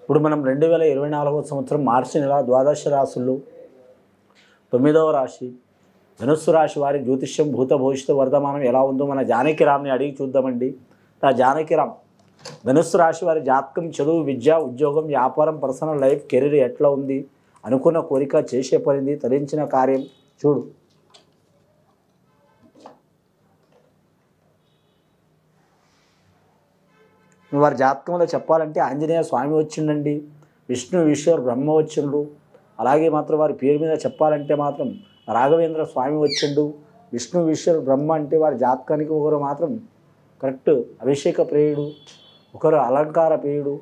ఇప్పుడు మనం 2024వ సంవత్సరం మార్చి నెల ద్వాదశ రాశుల్లో 9వ రాశి ధనుస్సు రాశి వారి జ్యోతిష్యం భూత భవిష్యత్తు వర్ధమానం ఎలా ఉందో మన జానకిరామ్ని అడిగి చూద్దామండి. ఆ జానకిరామ్ ధనుస్సు రాశి వారి జాతకం చదువు, విద్య, ఉద్యోగం, వ్యాపారం, పర్సనల్ లైఫ్, కెరీర్ ఎట్లా ఉంది, అనుకున్న కోరిక చేసే పనింది, తరించిన కార్యం చూడు. వారి జాతకంలో చెప్పాలంటే ఆంజనేయ స్వామి వచ్చిండండి, విష్ణు ఈశ్వర్ బ్రహ్మ వచ్చిండు. అలాగే మాత్రం వారి పేరు మీద చెప్పాలంటే మాత్రం రాఘవేంద్ర స్వామి వచ్చిండు. విష్ణు ఈశ్వర్ బ్రహ్మ అంటే వారి జాతకానికి ఒకరు మాత్రం కరెక్ట్ అభిషేక ప్రియుడు, ఒకరు అలంకార ప్రియుడు,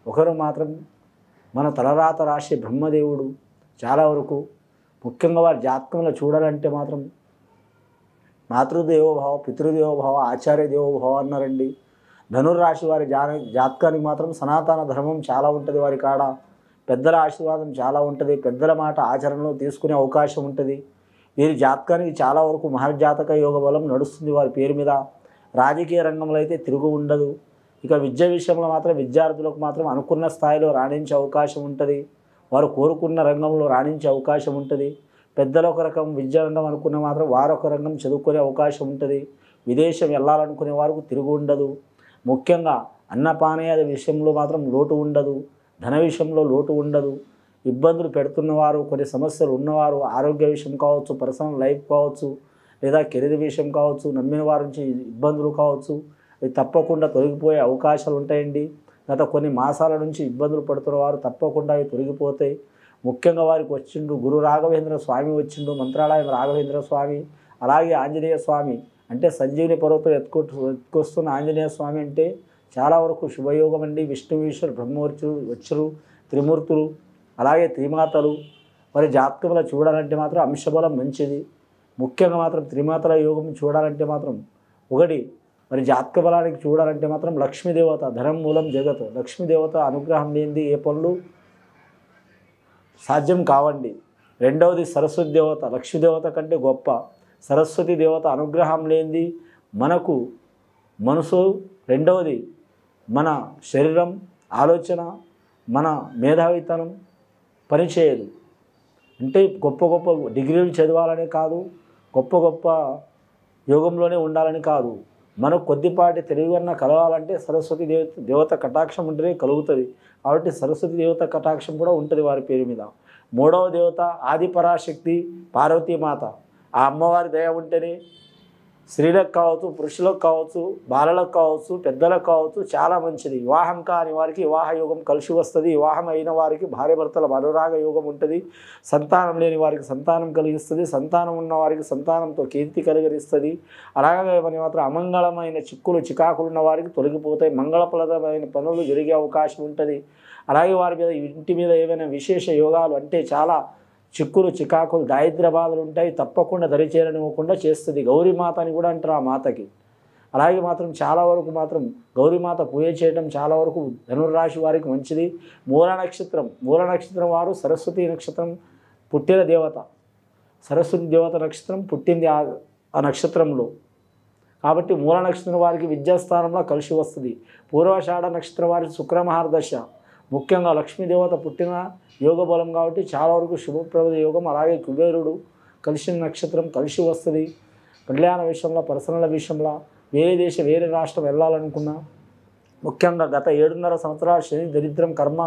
ఒకరు మాత్రం మన తలరాత రాశి బ్రహ్మదేవుడు. చాలా వరకు ముఖ్యంగా వారి జాతకంలో చూడాలంటే మాత్రం మాతృదేవోభావ, పితృదేవోభావ, ఆచార్య దేవోభావ అన్నారండి. ధనుర్రాశి వారి జాతకానికి మాత్రం సనాతన ధర్మం చాలా ఉంటుంది. వారి కాడ పెద్దల ఆశీర్వాదం చాలా ఉంటుంది. పెద్దల మాట ఆచరణలో తీసుకునే అవకాశం ఉంటుంది. వీరి జాతకానికి చాలా వరకు మహర్జాతక యోగ బలం నడుస్తుంది వారి పేరు మీద. రాజకీయ రంగంలో అయితే తిరుగు ఉండదు. ఇక విద్య విషయంలో మాత్రం విద్యార్థులకు మాత్రం అనుకున్న స్థాయిలో రాణించే అవకాశం ఉంటుంది. వారు కోరుకున్న రంగంలో రాణించే అవకాశం ఉంటుంది. పెద్దలు ఒక రకం విద్యా రంగం అనుకున్న మాత్రం వారొక రంగం చదువుకునే అవకాశం ఉంటుంది. విదేశం వెళ్ళాలనుకునే వారికి తిరుగు ఉండదు. ముఖ్యంగా అన్నపానీయాల విషయంలో మాత్రం లోటు ఉండదు. ధన విషయంలో లోటు ఉండదు. ఇబ్బందులు పెడుతున్నవారు, కొన్ని సమస్యలు ఉన్నవారు, ఆరోగ్య విషయం కావచ్చు, పర్సనల్ లైఫ్ కావచ్చు, లేదా కెరీర్ విషయం కావచ్చు, నమ్మిన వారి నుంచి ఇబ్బందులు కావచ్చు, అవి తప్పకుండా తొలగిపోయే అవకాశాలు ఉంటాయండి. గత కొన్ని మాసాల నుంచి ఇబ్బందులు పడుతున్న వారు తప్పకుండా అవి తొలగిపోతాయి. ముఖ్యంగా వారికి వచ్చిండు గురు రాఘవేంద్ర స్వామి వచ్చిండు, మంత్రాలయం రాఘవేంద్ర స్వామి. అలాగే ఆంజనేయ స్వామి అంటే సంజీవిని పర్వతం ఎత్తుకొస్తున్న ఆంజనేయ స్వామి అంటే చాలా వరకు శుభయోగం అండి. విష్ణు ఈశ్వర్ వచ్చరు త్రిమూర్తులు, అలాగే త్రిమాతలు. మరి జాతకంలో చూడాలంటే మాత్రం అంశబలం మంచిది. ముఖ్యంగా మాత్రం త్రిమాతల యోగం చూడాలంటే మాత్రం ఒకటి మరి జాతక బలానికి చూడాలంటే మాత్రం లక్ష్మీదేవత, ధనం మూలం జగత్. లక్ష్మీదేవత అనుగ్రహం లేనిది ఏ పనులు సాధ్యం కావండి. రెండవది సరస్వతి దేవత, లక్ష్మీదేవత కంటే గొప్ప సరస్వతి దేవత అనుగ్రహం లేనిది మనకు మనసు, రెండవది మన శరీరం, ఆలోచన, మన మేధావితనం పనిచేయదు. అంటే గొప్ప గొప్ప డిగ్రీలు చదవాలని కాదు, గొప్ప గొప్ప యోగంలోనే ఉండాలని కాదు. మనకు కొద్దిపాటి తెలివన్న కలగాలంటే సరస్వతి దేవత కటాక్షం ఉంటేనే కలుగుతుంది. కాబట్టి సరస్వతి దేవత కటాక్షం కూడా ఉంటుంది వారి పేరు మీద. మూడవ దేవత ఆదిపరాశక్తి పార్వతీమాత. ఆ అమ్మవారి దయ ఉంటేనే స్త్రీలకు కావచ్చు, పురుషులకు కావచ్చు, బాలలకు కావచ్చు, పెద్దలకు కావచ్చు చాలా మంచిది. వివాహం కాని వారికి వివాహ యోగం కలిసి వస్తుంది. వివాహం అయిన వారికి భార్యాభర్తల అనురాగ యోగం ఉంటుంది. సంతానం లేని వారికి సంతానం కలిగిస్తుంది. సంతానం ఉన్న వారికి సంతానంతో కీర్తి కలిగిస్తుంది. అలాగే మాత్రం అమంగళమైన చిక్కులు చికాకులు ఉన్న వారికి తొలగిపోతాయి. మంగళప్రదమైన పనులు జరిగే అవకాశం ఉంటుంది. అలాగే వారి మీద ఇంటి మీద ఏమైనా విశేష యోగాలు అంటే చాలా చిక్కులు చికాకులు దారిద్ర్య బాధలు ఉంటాయి, తప్పకుండా దరిచేరనివ్వకుండా చేస్తుంది. గౌరీమాత అని కూడా అంటారు ఆ మాతకి. అలాగే మాత్రం చాలా వరకు మాత్రం గౌరీమాత పూజ చేయడం చాలా వరకు ధనుర్రాశి వారికి మంచిది. మూల నక్షత్రం వారు సరస్వతి నక్షత్రం పుట్టిన దేవత. సరస్వతి దేవత నక్షత్రం పుట్టింది ఆ నక్షత్రంలో. కాబట్టి మూల నక్షత్రం వారికి విద్యాస్థానంలో కలిసి వస్తుంది. పూర్వాషాఢ నక్షత్రం వారికి శుక్రమహార్దశ. ముఖ్యంగా లక్ష్మీదేవత పుట్టిన యోగ బలం కాబట్టి చాలా వరకు శుభప్రద యోగం. అలాగే కుబేరుడు కలిసిన నక్షత్రం కలిసి వస్తుంది. కళ్యాణ విషయంలో, పర్సనల్ విషయంలో, వేరే దేశం వేరే రాష్ట్రం వెళ్ళాలనుకున్నా, ముఖ్యంగా గత 7.5 సంవత్సరాలు శని దరిద్రం కర్మ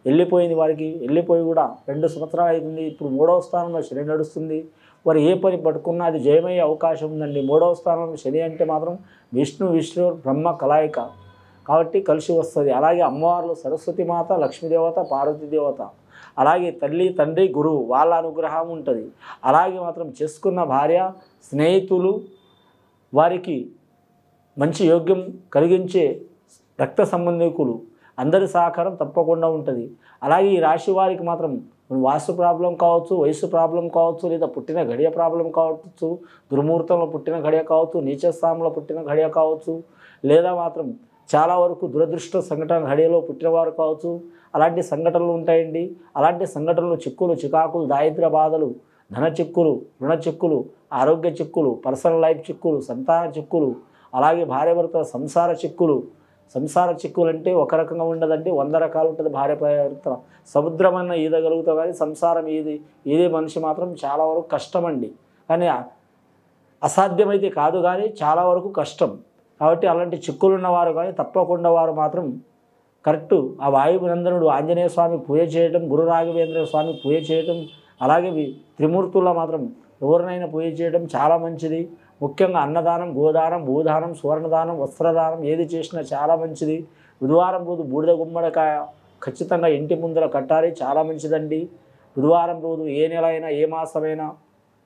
వెళ్ళిపోయింది వారికి. వెళ్ళిపోయి కూడా 2 సంవత్సరాలు అవుతుంది. ఇప్పుడు 3వ స్థానంలో శని నడుస్తుంది. వారు ఏ పని పట్టుకున్నా అది జయమయ్యే అవకాశం ఉందండి. 3వ స్థానంలో శని అంటే మాత్రం విష్ణు బ్రహ్మ కలయిక కాబట్టి కలిసి వస్తుంది. అలాగే అమ్మవార్లు సరస్వతి మాత, లక్ష్మీదేవత, పార్వతీదేవత, అలాగే తల్లి తండ్రి గురువు వాళ్ళ అనుగ్రహం ఉంటుంది. అలాగే మాత్రం చేసుకున్న భార్య, స్నేహితులు, వారికి మంచి యోగ్యం కలిగించే రక్త సంబంధికులు అందరి సహకారం తప్పకుండా ఉంటుంది. అలాగే ఈ రాశి వారికి మాత్రం వాస్తు ప్రాబ్లం కావచ్చు, వయసు ప్రాబ్లం కావచ్చు, లేదా పుట్టిన గడియ ప్రాబ్లం కావచ్చు, దుర్ముహూర్తంలో పుట్టిన గడియ కావచ్చు, నీచస్థానంలో పుట్టిన గడియ కావచ్చు, లేదా మాత్రం చాలా వరకు దురదృష్ట సంఘటన గడియలో పుట్టినవారు కావచ్చు. అలాంటి సంఘటనలు ఉంటాయండి. అలాంటి సంఘటనలు చిక్కులు చికాకులు, దారిద్ర్య బాధలు, ధన చిక్కులు, రుణ చిక్కులు, ఆరోగ్య చిక్కులు, పర్సనల్ లైఫ్ చిక్కులు, సంతాన చిక్కులు, అలాగే భార్యాభర్తల సంసార చిక్కులు సంసార చిక్కులంటే ఒక రకంగా ఉండదండి, 100 రకాలు ఉంటుంది. భార్య ప్రయత్నం సముద్రం అన్న ఈదగలుగుతాం కానీ సంసారం ఈదే మనిషి మాత్రం చాలా వరకు కష్టమండి. కానీ అసాధ్యమైతే కాదు కానీ చాలా వరకు కష్టం. కాబట్టి అలాంటి చిక్కులు ఉన్నవారు కానీ తప్పకుండా వారు మాత్రం కరెక్టు ఆ వాయునందనుడు ఆంజనేయ స్వామి పూజ చేయడం, గురు రాఘవేంద్ర స్వామి పూజ చేయడం, అలాగే త్రిమూర్తుల్లో మాత్రం ఎవరినైనా పూజ చేయడం చాలా మంచిది. ముఖ్యంగా అన్నదానం, గోదానం, భూదానం, సువర్ణదానం, వస్త్రదానం ఏది చేసినా చాలా మంచిది. బుధవారం రోజు బూడిద గుమ్మడికాయ ఖచ్చితంగా ఇంటి ముందర కట్టాలి, చాలా మంచిదండి. బుధవారం రోజు ఏ నెల అయినా ఏ మాసమైనా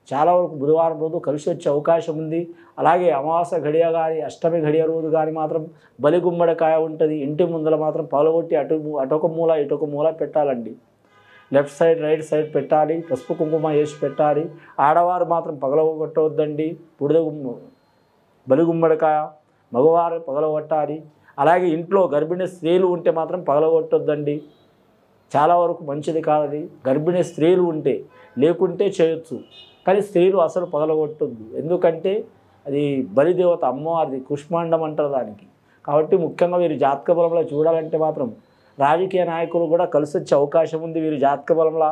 చాలా వరకు బుధవారం రోజు కలిసి వచ్చే అవకాశం ఉంది. అలాగే అమావాస్య ఘడియ కానీ అష్టమి ఘడియ రోజు కానీ మాత్రం బలి గుమ్మడికాయ ఉంటుంది. ఇంటి ముందర మాత్రం పగలగొట్టి అటొక మూల ఇటొక మూల పెట్టాలండి. లెఫ్ట్ సైడ్ రైట్ సైడ్ పెట్టాలి. పసుపు కుంకుమ వేసి పెట్టాలి. ఆడవారు మాత్రం పగలగొట్టవద్దండి. బలి గుమ్మడికాయ మగవారు పగలగొట్టాలి. అలాగే ఇంట్లో గర్భిణీ స్త్రీలు ఉంటే మాత్రం పగలగొట్టొద్దండి, చాలా వరకు మంచిది కాదది. గర్భిణీ స్త్రీలు ఉంటే, లేకుంటే చేయొచ్చు కానీ స్త్రీలు అసలు పగలగొట్టొద్దు. ఎందుకంటే అది బలిదేవత అమ్మవారిది, కుష్మాండం అంటారు దానికి. కాబట్టి ముఖ్యంగా వీరి జాతక బలంలో చూడాలంటే మాత్రం రాజకీయ నాయకులు కూడా కలిసి వచ్చే అవకాశం ఉంది వీరి జాతక బలంలో.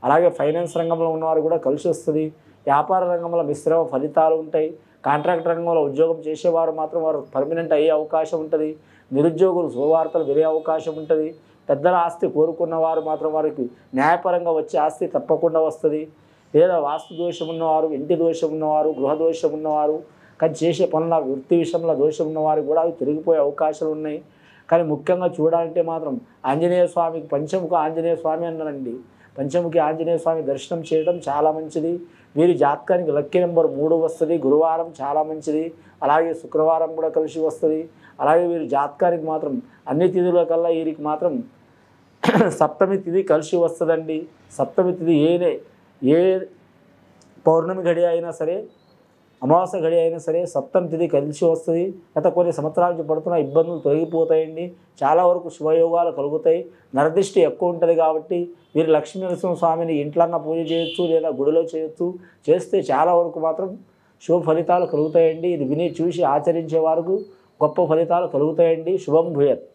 అలాగే ఫైనాన్స్ రంగంలో ఉన్నవారు కూడా కలిసి వస్తుంది. వ్యాపార రంగంలో మిశ్రమ ఫలితాలు ఉంటాయి. కాంట్రాక్ట్ రంగంలో ఉద్యోగం చేసేవారు మాత్రం వారు పర్మనెంట్ అయ్యే అవకాశం ఉంటుంది. నిరుద్యోగులు శుభవార్తలు వినే అవకాశం ఉంటుంది. పెద్దల ఆస్తి కోరుకున్న వారు మాత్రం వారికి న్యాయపరంగా వచ్చే ఆస్తి తప్పకుండా వస్తుంది. లేదా వాస్తు దోషం ఉన్నవారు, ఇంటి దోషం ఉన్నవారు, గృహ దోషం ఉన్నవారు, కానీ చేసే పనుల వృత్తి విషయంలో దోషం ఉన్నవారు కూడా అవి తిరిగిపోయే అవకాశాలు ఉన్నాయి. కానీ ముఖ్యంగా చూడాలంటే మాత్రం ఆంజనేయ స్వామికి పంచముఖ ఆంజనేయ స్వామి అన్నారండి. పంచముఖి ఆంజనేయ స్వామి దర్శనం చేయడం చాలా మంచిది. వీరి జాతకానికి లక్కీ నెంబర్ 3 వస్తుంది. గురువారం చాలా మంచిది. అలాగే శుక్రవారం కూడా కలిసి వస్తుంది. అలాగే వీరి జాతకానికి మాత్రం అన్ని తిథుల కల్లా వీరికి మాత్రం సప్తమి తిథి కలిసి వస్తుందండి. సప్తమి తిథి ఏ పౌర్ణమి గడియ అయినా సరే, అమావాస్య గడి అయినా సరే సప్తమి తిథి కలిసి వస్తుంది. గత కొన్ని సంవత్సరాల నుంచి పడుతున్న ఇబ్బందులు తొలగిపోతాయండి. చాలా వరకు శుభయోగాలు కలుగుతాయి. నరదిష్టి ఎక్కువ ఉంటుంది కాబట్టి వీరు లక్ష్మీ నరసింహ స్వామిని ఇంట్లోన్నా పూజ చేయొచ్చు, లేదా గుడిలో చేయొచ్చు. చేస్తే చాలా వరకు మాత్రం శుభ ఫలితాలు కలుగుతాయండి. ఇది విని చూసి ఆచరించే వారికి గొప్ప ఫలితాలు కలుగుతాయండి. శుభం భూయత్.